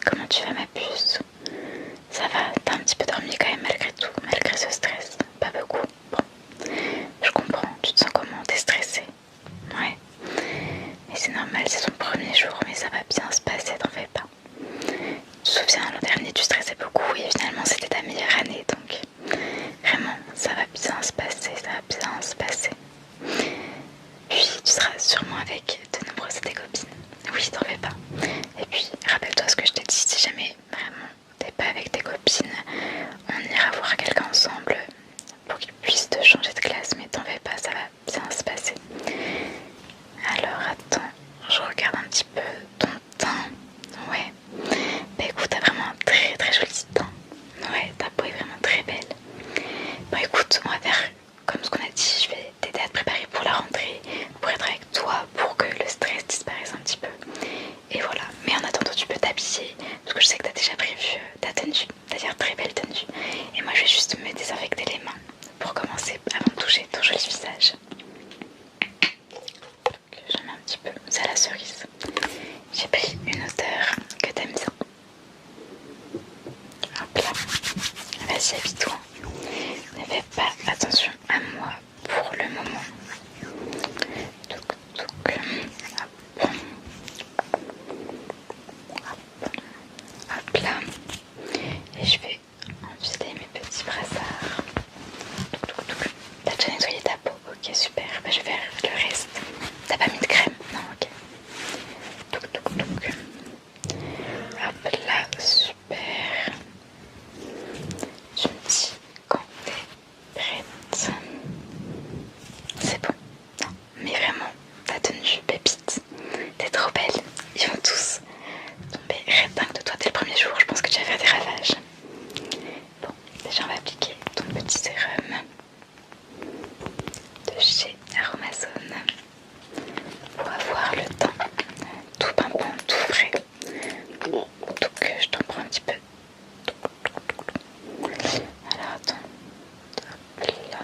comment tu vas ma puce? Ça va, t'as un petit peu dormi quand même malgré tout, malgré ce stress? Pas beaucoup? Bon, je comprends, tu te sens comment? T'es stressée? Ouais, mais c'est normal, c'est ton premier jour, mais ça va bien se passer, t'en fais pas. Tu te souviens, l'an dernier tu stressais beaucoup et finalement c'était ta meilleure année, donc vraiment, ça va bien se passer, ça va bien se passer. Puis tu seras sûrement avec de nombreuses de tes copines. Oui, t'en fais pas. Et puis, rappelle-toi ce que je t'ai dit, si jamais vraiment t'es pas avec tes copines, on ira voir quelqu'un ensemble pour qu'il puisse te changer de classe, mais t'en fais pas, ça va bien se passer. Alors attends, je regarde un petit peu ton teint. Ouais, bah écoute, t'as vraiment un très très joli teint. Ouais, ta peau est vraiment très belle. Bon écoute, on va faire comme ce qu'on a dit, je vais t'aider à te préparer pour la rentrée, pour être avec toi, pour que le stress disparaisse un petit peu. Et voilà, mais en attendant tu peux t'habiller, parce que je sais que t'as déjà prévu ta tenue, c'est-à-dire très belle tenue. Et moi je vais juste me désinfecter les mains pour commencer avant de toucher ton joli visage. J'en mets un petit peu, c'est à la cerise. J'ai pris une odeur que t'aimes bien. Hop là, vas-y habille-toi. Ne fais pas attention à moi pour le moment. Touc, touc. Hop. Hop là. Et je vais enfiler mes petits brassards. Touc, touc. T'as déjà nettoyé ta peau? Ok, super. Bah, je vais faire le reste. T'as pas mis de crème? Non, ok. Touc, touc, touc. Hop là, super. Tu me dis quand t'es prête. C'est bon. Non, mais vraiment, ta tenue pépite. T'es trop belle. Ils vont tous tomber dingue de toi dès le premier jour. Je pense que tu vas faire des ravages. Bon, déjà on va appliquer ton petit sérum de chez Aromazone pour avoir le teint tout pimpant, tout frais. Donc je t'en prends un petit peu. Alors attends. Hop là.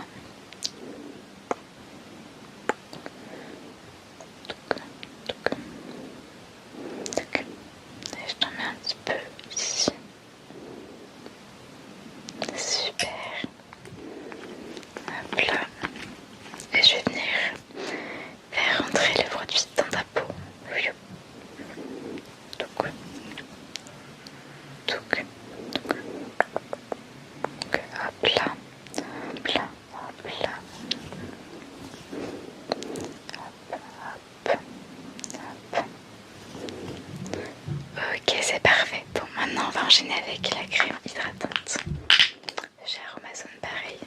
Et je t'en mets un petit peu ici. Super. Hop là. Et je vais venir faire rentrer le produit dans ta peau. Donc, donc, hop là, hop là, hop là. Hop, hop, hop. Ok, c'est parfait. Bon, maintenant on va enchaîner avec la crème hydratante. Chez Aromazone, pareil.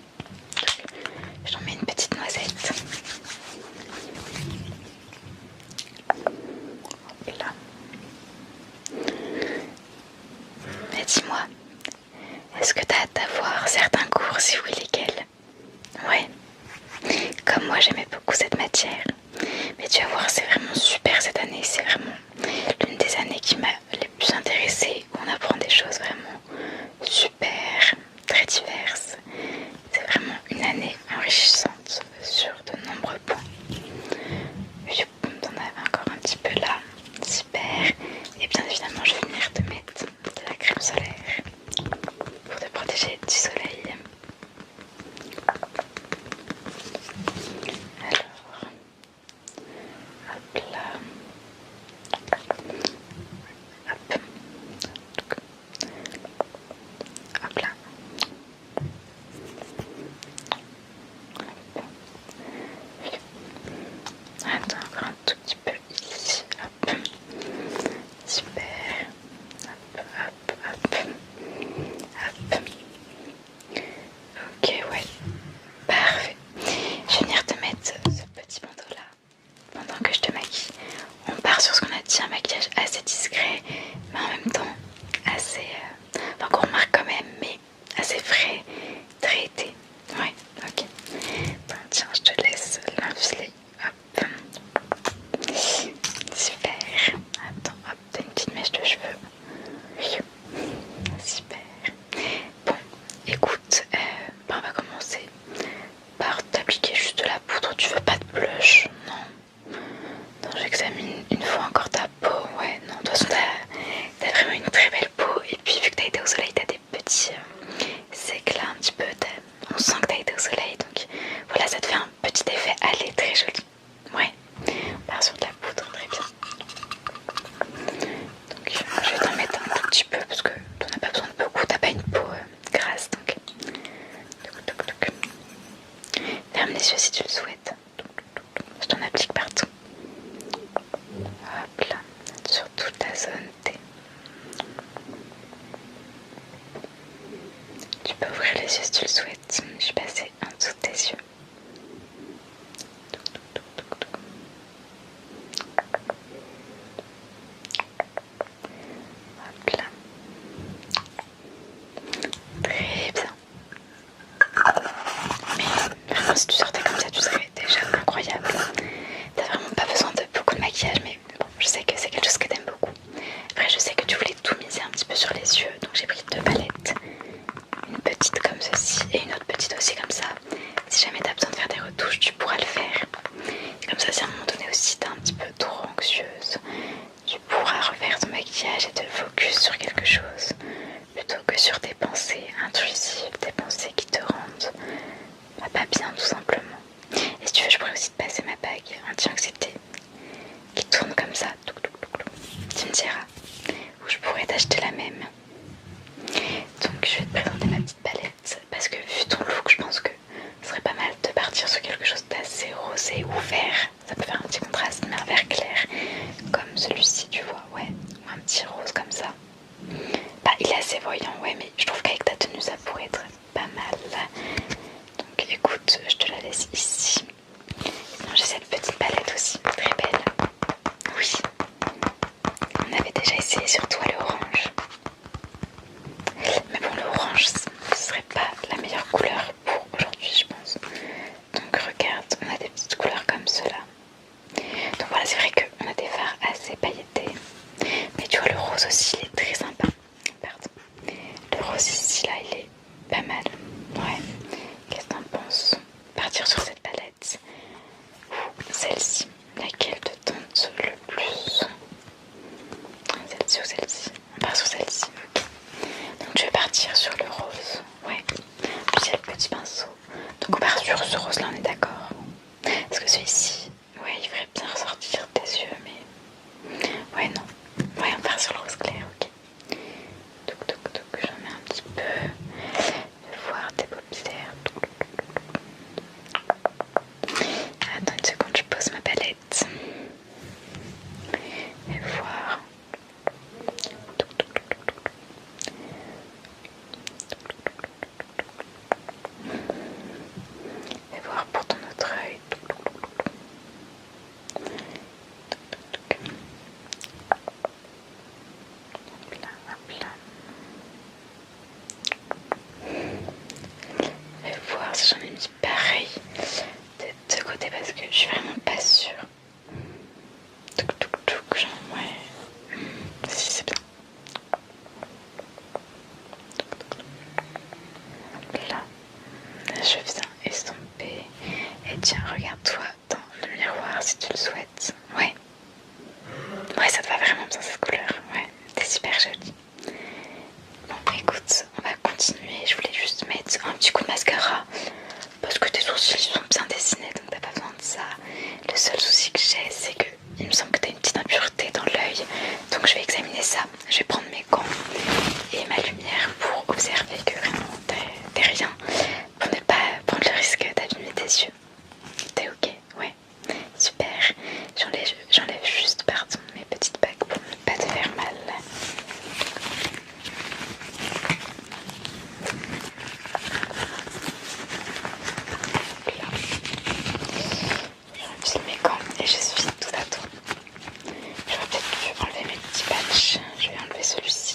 J'en mets une petite noisette. Hop là. Mais dis-moi, est-ce que t'as hâte d'avoir certains cours? Si oui, lesquels? Ouais. Comme moi, j'aimais beaucoup cette matière. Mais tu vas voir, c'est vraiment super cette année. C'est vraiment l'une des années qui m'a le plus intéressée. Où on apprend des choses vraiment super, très diverses. C'est vraiment une année enrichissante sur de nombreux points. T'en avais encore un petit peu là. Super. Et bien évidemment, je vais venir te mettre de la crème solaire pour te protéger du soleil. Alors, hop là. Hop. Hop là. Attends, encore un tout petit peu ici. Hop. Super. Hop, hop, hop. Hop. Ok, ouais. Parfait. Je vais venir te mettre ce petit bandeau là pendant que je te maquille. On part sur ce qu'on a dit, un maquillage assez discret, mais en même temps assez... enfin qu'on remarque quand même, mais assez frais, très été. Ouais, ok. Bon, tiens, je te laisse l'infiler. Hop. Super. Attends, hop, t'as une petite mèche zone T. Tu peux ouvrir les yeux si tu le souhaites. Je suis passée en dessous de tes yeux. Hop là. Très bien. Mais vraiment, si tu sortais comme ça, tu serais déjà incroyable. T'as vraiment pas besoin de beaucoup de maquillage, mais bon, je sais que c'est quelque chose que t'aimes beaucoup. Après, je sais que tu voulais tout miser un petit peu sur les yeux, donc j'ai pris 2 palettes. Une petite comme ceci et une autre petite aussi comme ça. Si jamais t'as besoin de faire des retouches, tu pourras le faire. Et comme ça, si à un moment donné aussi t'es un petit peu trop anxieuse, tu pourras refaire ton maquillage et te focus sur quelque chose plutôt que sur tes pensées intrusives, des pensées qui te rendent pas bien tout simplement. Et si tu veux, je pourrais aussi te passer ma bague anti-anxiété qui tourne comme ça. Tu me diras, ou je pourrais t'acheter la même. Donc je vais te présenter ma petite palette parce que vu ton look, je pense que ce serait pas mal de partir sur quelque chose d'assez rosé ou vert. Ça peut faire un petit contraste, mais un vert clair comme celui-ci, tu vois, ouais, ou un petit rose comme ça. Bah, il est assez voyant, ouais, mais je trouve qu'avec ta tenue, ça pourrait être pas mal. Donc écoute, je te la laisse ici. Sinon, j'ai cette petite palette aussi, très belle. Oui, on avait déjà essayé sur toi le orange. Mais bon, le orange, ce serait pas la meilleure couleur pour aujourd'hui, je pense. Donc regarde, on a des petites couleurs comme cela. Donc voilà, c'est vrai qu'on a des fards assez pailletés. Mais tu vois, le rose aussi, il est très sympa. Pardon. Le rose ici, là, il est pas mal. Ouais. Qu'est-ce que t'en penses? Partir sur cette palette ou celle-ci? Laquelle te tente le plus? Celle-ci ou celle-ci? On part sur celle-ci, ok. Donc je vais partir sur le rose. Ouais. Puis il y a le petit pinceau. Donc on part sur ce rose-là, on est d'accord? Parce que celui-ci, ouais, il ferait bien ressortir tes yeux, mais... Ouais, non. Ouais, on part sur le rose clair, ok. Donc, j'en mets un petit peu. Je vais voir tes paupières. Attends une seconde, je pose ma palette. Et voir. Et voir pour ton autre œil. Hop là, hop là. Et voir si j'en ai mis pareil de ce côté parce que je suis vraiment pas sûre. Genre, ouais. Si, c'est bien. Là, je viens estomper. Et tiens, regarde-toi dans le miroir si tu le souhaites. Ouais. Ouais, ça te va vraiment bien cette couleur. Ouais, t'es super jolie. Bon, écoute, on va continuer. Je voulais juste mettre un petit coup de mascara parce que tes sourcils sont bien dessinés, donc t'as pas besoin de ça. Le seul souci que j'ai, c'est que il me semble que t'as une petite impureté dans l'œil. Donc je vais examiner ça. Je vais prendre mes gants et ma lumière pour observer que vraiment t'es rien. Pour ne pas prendre le risque d'abîmer tes yeux. T'es ok? Ouais. Super. J'enlève juste, pardon, mes petites bagues pour ne pas te faire mal. Là. J'enlève mes gants et je suis tout à toi. J'aurais peut-être dû enlever mes petits patchs. Je vais enlever celui-ci.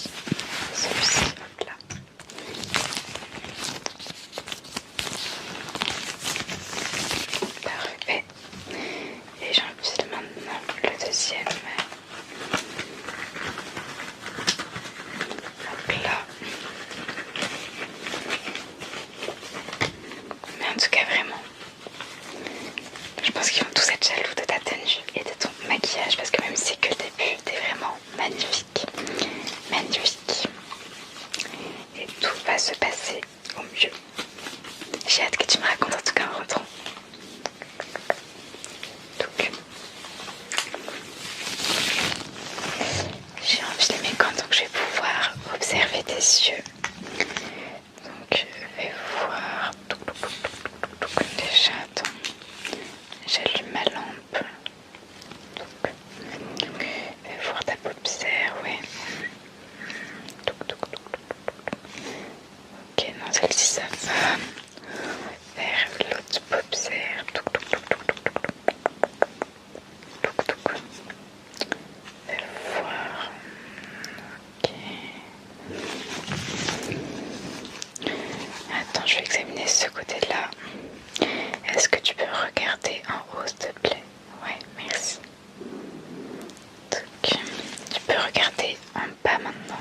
bas maintenant.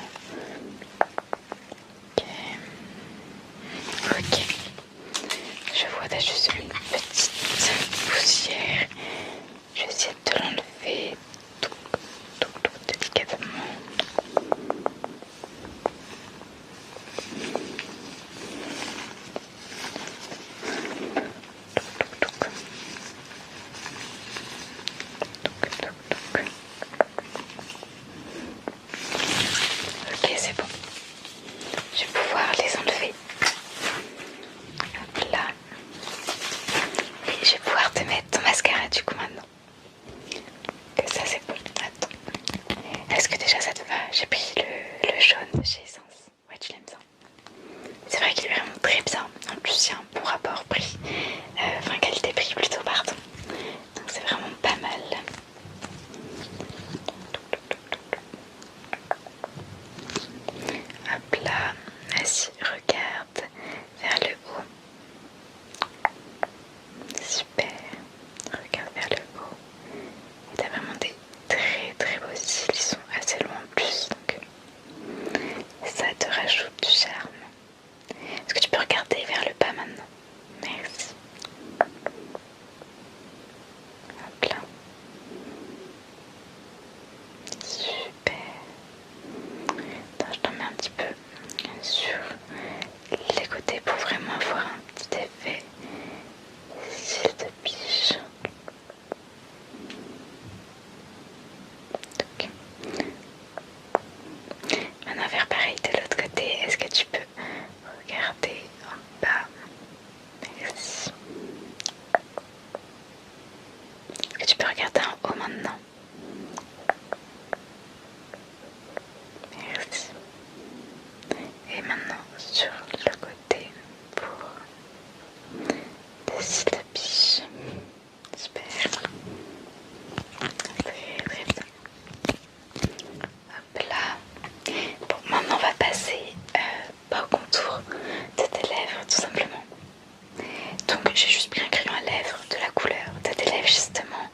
Ok. Ok. Je vois t'as juste une petite poussière. Je vais essayer de te l'enlever tout délicatement. Ok, c'est bon. Je vais pouvoir les enlever. Hop là. Et je vais pouvoir te mettre ton mascara du coup maintenant. Que ça c'est bon. Attends. Est-ce que déjà ça te va? J'ai pris le jaune de chez Essence. Ouais, tu l'aimes bien. C'est vrai qu'il est vraiment très bien. En plus, il y a un bon rapport prix. Enfin, qualité-prix plutôt, pardon. Donc c'est vraiment pas mal. Hop là. Vas-y, regarde vers le haut. Super. Regarde vers le haut. Et t'as vraiment des très beaux cils. Ils sont assez longs en plus. Donc ça te rajoute du charme. Est-ce que tu peux regarder vers le bas maintenant? Merci. Hop là. Super. Attends, je t'en mets un petit peu sur les côtés pour vraiment avoir un petit effet cils de biche. Donc. Maintenant faire pareil de l'autre côté. Est-ce que tu peux regarder en bas? Merci. Est-ce que tu peux regarder en haut maintenant? Merci. Et maintenant sur le côté pour des cils de biche. Super. Très bien. Hop là. Bon, maintenant on va passer au contour de tes lèvres tout simplement. Donc j'ai juste pris un crayon à lèvres de la couleur de tes lèvres justement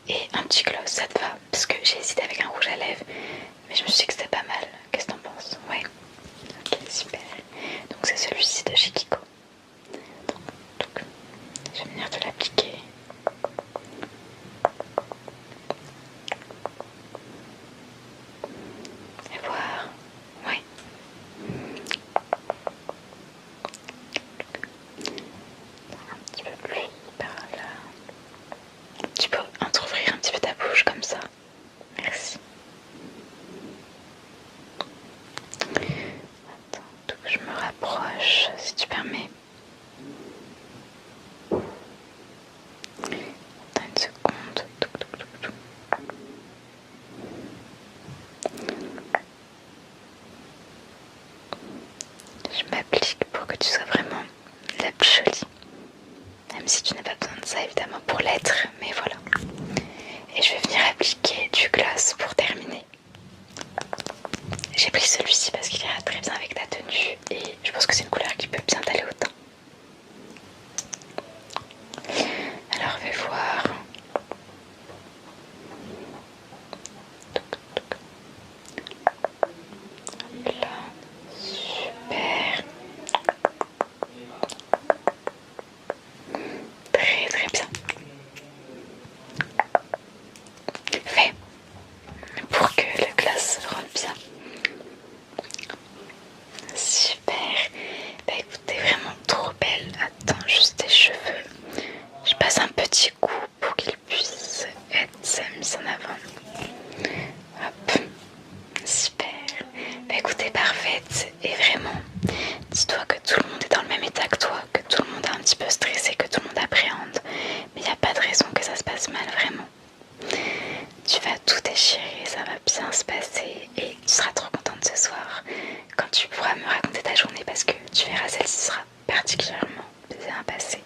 et un petit gloss, ça te va? Parce que j'ai hésité avec un rouge à lèvres mais je me suis dit que c'était pas mal. Qu'est-ce que t'en penses? Ouais. Ok, super. Donc c'est celui-ci de chez Kiko. Donc je vais venir te l'appliquer. Et voir. Ouais. Un petit peu plus par là. Tu peux entrouvrir un petit peu ta bouche comme ça. Merci. Attends, donc je me rapproche si tu permets. Attends une seconde. Je m'applique pour que tu sois vraiment la plus jolie. Même si tu n'as pas besoin de ça évidemment pour l'être, mais voilà. Et je vais venir appliquer du gloss pour terminer. J'ai pris celui-ci parce qu'il ira très bien avec ta tenue et je pense que c'est une couleur qui peut bien t'aller au teint. Alors fais voir. Là, super. Très bien. Fais pour que le glace rentre bien. Super. Bah écoute, t'es vraiment trop belle. Attends juste tes cheveux. Je passe un petit coup pour qu'ils puissent être mis en avant. Hop. Super. Bah écoute, t'es parfaite. Et vraiment, dis-toi que tout le monde est dans le même état que toi, que tout le monde est un petit peu stressé, que tout le monde appréhende. Mais il n'y a pas de raison que ça se passe mal, vraiment. Tu vas tout déchirer, ça va bien se passer et tu seras trop contente ce soir quand tu pourras me raconter ta journée parce que tu verras, celle-ci sera particulièrement bien passée.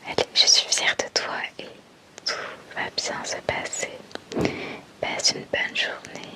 Allez, je suis fière de toi et tout va bien se passer. Passe une bonne journée.